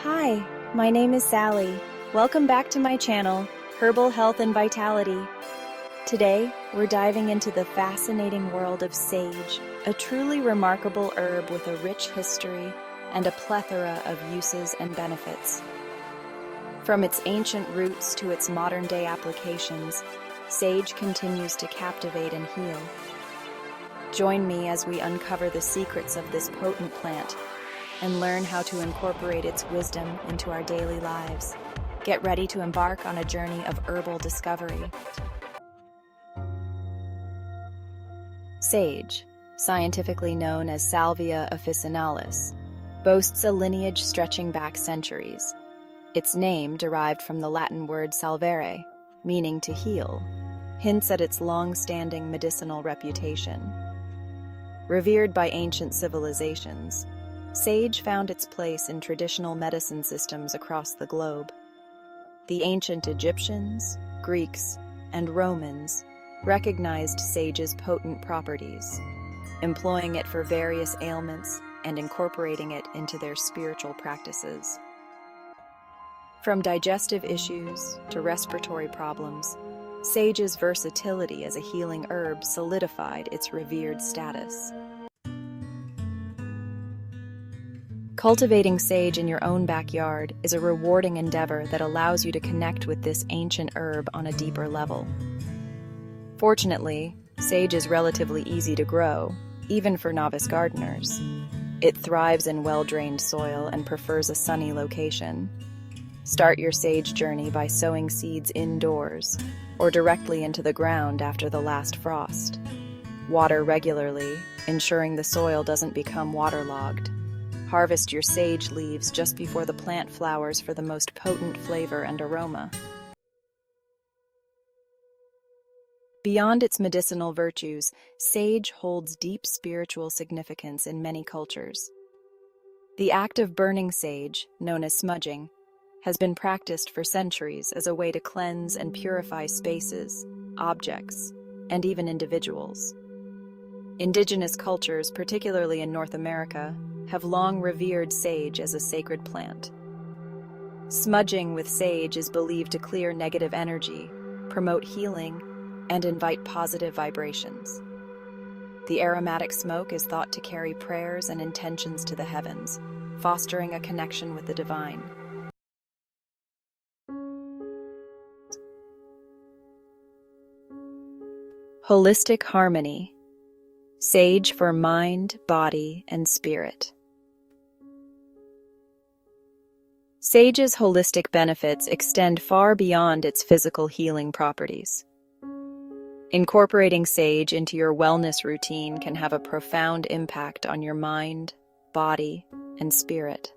Hi, my name is Sally. Welcome back to my channel, Herbal Health and Vitality. Today, we're diving into the fascinating world of sage, a truly remarkable herb with a rich history and a plethora of uses and benefits. From its ancient roots to its modern-day applications, sage continues to captivate and heal. Join me as we uncover the secrets of this potent plant and learn how to incorporate its wisdom into our daily lives. Get ready to embark on a journey of herbal discovery. Sage, scientifically known as Salvia officinalis, boasts a lineage stretching back centuries. Its name, derived from the Latin word salvare, meaning to heal, hints at its long-standing medicinal reputation. Revered by ancient civilizations, sage found its place in traditional medicine systems across the globe. The ancient Egyptians, Greeks, and Romans recognized sage's potent properties, employing it for various ailments and incorporating it into their spiritual practices. From digestive issues to respiratory problems, sage's versatility as a healing herb solidified its revered status. Cultivating sage in your own backyard is a rewarding endeavor that allows you to connect with this ancient herb on a deeper level. Fortunately, sage is relatively easy to grow, even for novice gardeners. It thrives in well-drained soil and prefers a sunny location. Start your sage journey by sowing seeds indoors or directly into the ground after the last frost. Water regularly, ensuring the soil doesn't become waterlogged. Harvest your sage leaves just before the plant flowers for the most potent flavor and aroma. Beyond its medicinal virtues, sage holds deep spiritual significance in many cultures. The act of burning sage, known as smudging, has been practiced for centuries as a way to cleanse and purify spaces, objects, and even individuals. Indigenous cultures, particularly in North America, have long revered sage as a sacred plant. Smudging with sage is believed to clear negative energy, promote healing, and invite positive vibrations. The aromatic smoke is thought to carry prayers and intentions to the heavens, fostering a connection with the divine. Holistic harmony. Sage for mind, body, and spirit. Sage's holistic benefits extend far beyond its physical healing properties. Incorporating sage into your wellness routine can have a profound impact on your mind, body, and spirit.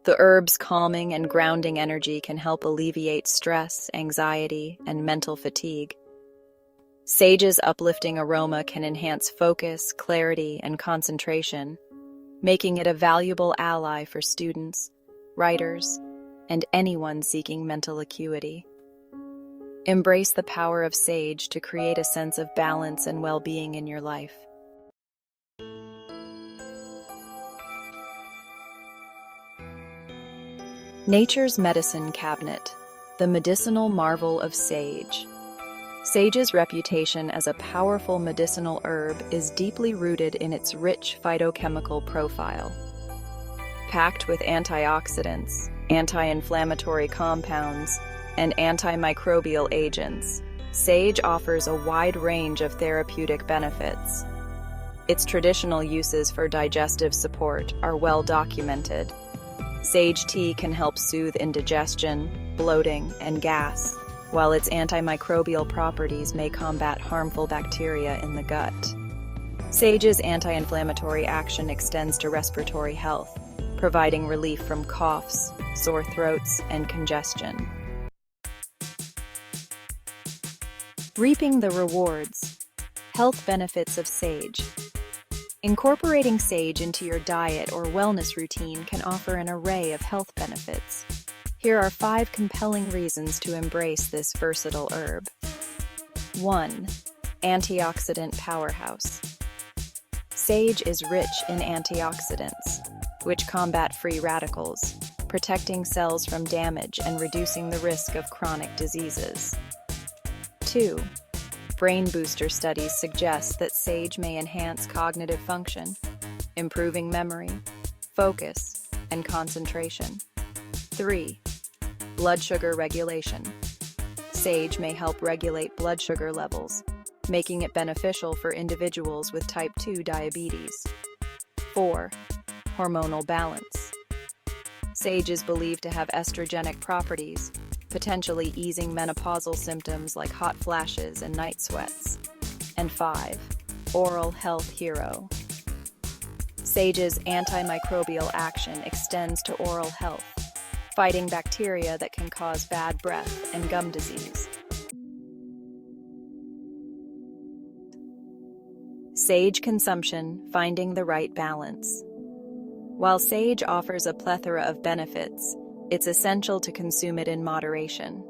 The herb's calming and grounding energy can help alleviate stress, anxiety, and mental fatigue. Sage's uplifting aroma can enhance focus, clarity, and concentration, making it a valuable ally for students, writers, and anyone seeking mental acuity. Embrace the power of sage to create a sense of balance and well-being in your life. Nature's Medicine Cabinet, the medicinal marvel of sage. Sage's reputation as a powerful medicinal herb is deeply rooted in its rich phytochemical profile. Packed with antioxidants, anti-inflammatory compounds, and antimicrobial agents, sage offers a wide range of therapeutic benefits. Its traditional uses for digestive support are well documented. Sage tea can help soothe indigestion, bloating, and gas, while its antimicrobial properties may combat harmful bacteria in the gut. Sage's anti-inflammatory action extends to respiratory health, providing relief from coughs, sore throats, and congestion. Reaping the rewards. Health benefits of sage. Incorporating sage into your diet or wellness routine can offer an array of health benefits. Here are 5 compelling reasons to embrace this versatile herb. 1. Antioxidant powerhouse. Sage is rich in antioxidants, which combat free radicals, protecting cells from damage and reducing the risk of chronic diseases. 2. Brain booster studies suggest that sage may enhance cognitive function, improving memory, focus, and concentration. 3. Blood sugar regulation. Sage may help regulate blood sugar levels, making it beneficial for individuals with type 2 diabetes. 4. Hormonal balance. Sage is believed to have estrogenic properties, potentially easing menopausal symptoms like hot flashes and night sweats. And 5. Oral health hero. Sage's antimicrobial action extends to oral health, fighting bacteria that can cause bad breath and gum disease. Sage consumption, finding the right balance. While sage offers a plethora of benefits, it's essential to consume it in moderation.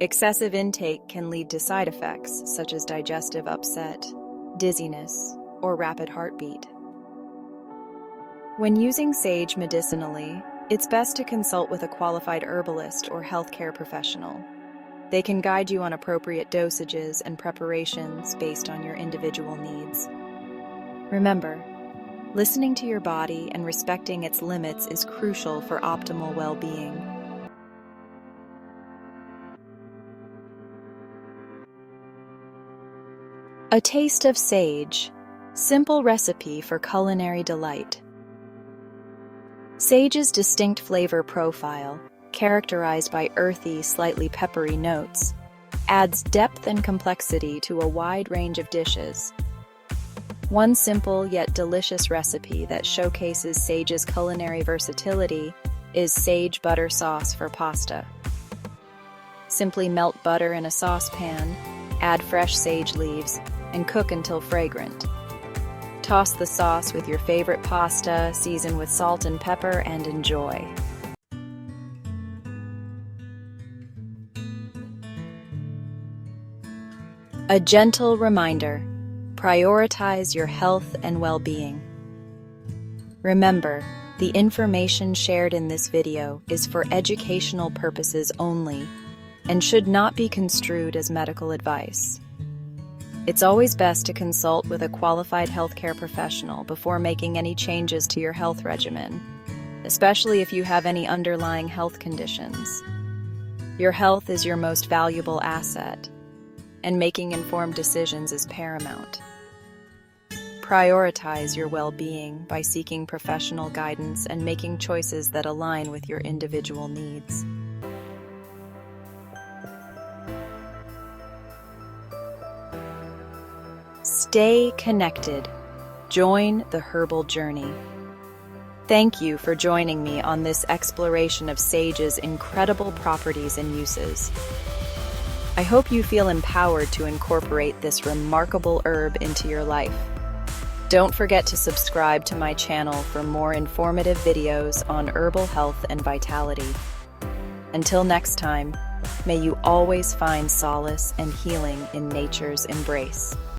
Excessive intake can lead to side effects such as digestive upset, dizziness, or rapid heartbeat. When using sage medicinally, it's best to consult with a qualified herbalist or healthcare professional. They can guide you on appropriate dosages and preparations based on your individual needs. Remember, listening to your body and respecting its limits is crucial for optimal well-being. A taste of sage. Simple recipe for culinary delight. Sage's distinct flavor profile, characterized by earthy, slightly peppery notes, adds depth and complexity to a wide range of dishes. One simple yet delicious recipe that showcases sage's culinary versatility is sage butter sauce for pasta. Simply melt butter in a saucepan, add fresh sage leaves, and cook until fragrant. Toss the sauce with your favorite pasta, season with salt and pepper, and enjoy. A gentle reminder: prioritize your health and well-being. Remember, the information shared in this video is for educational purposes only and should not be construed as medical advice. It's always best to consult with a qualified healthcare professional before making any changes to your health regimen, especially if you have any underlying health conditions. Your health is your most valuable asset, and making informed decisions is paramount. Prioritize your well-being by seeking professional guidance and making choices that align with your individual needs. Stay connected. Join the herbal journey. Thank you for joining me on this exploration of sage's incredible properties and uses. I hope you feel empowered to incorporate this remarkable herb into your life. Don't forget to subscribe to my channel for more informative videos on herbal health and vitality. Until next time, may you always find solace and healing in nature's embrace.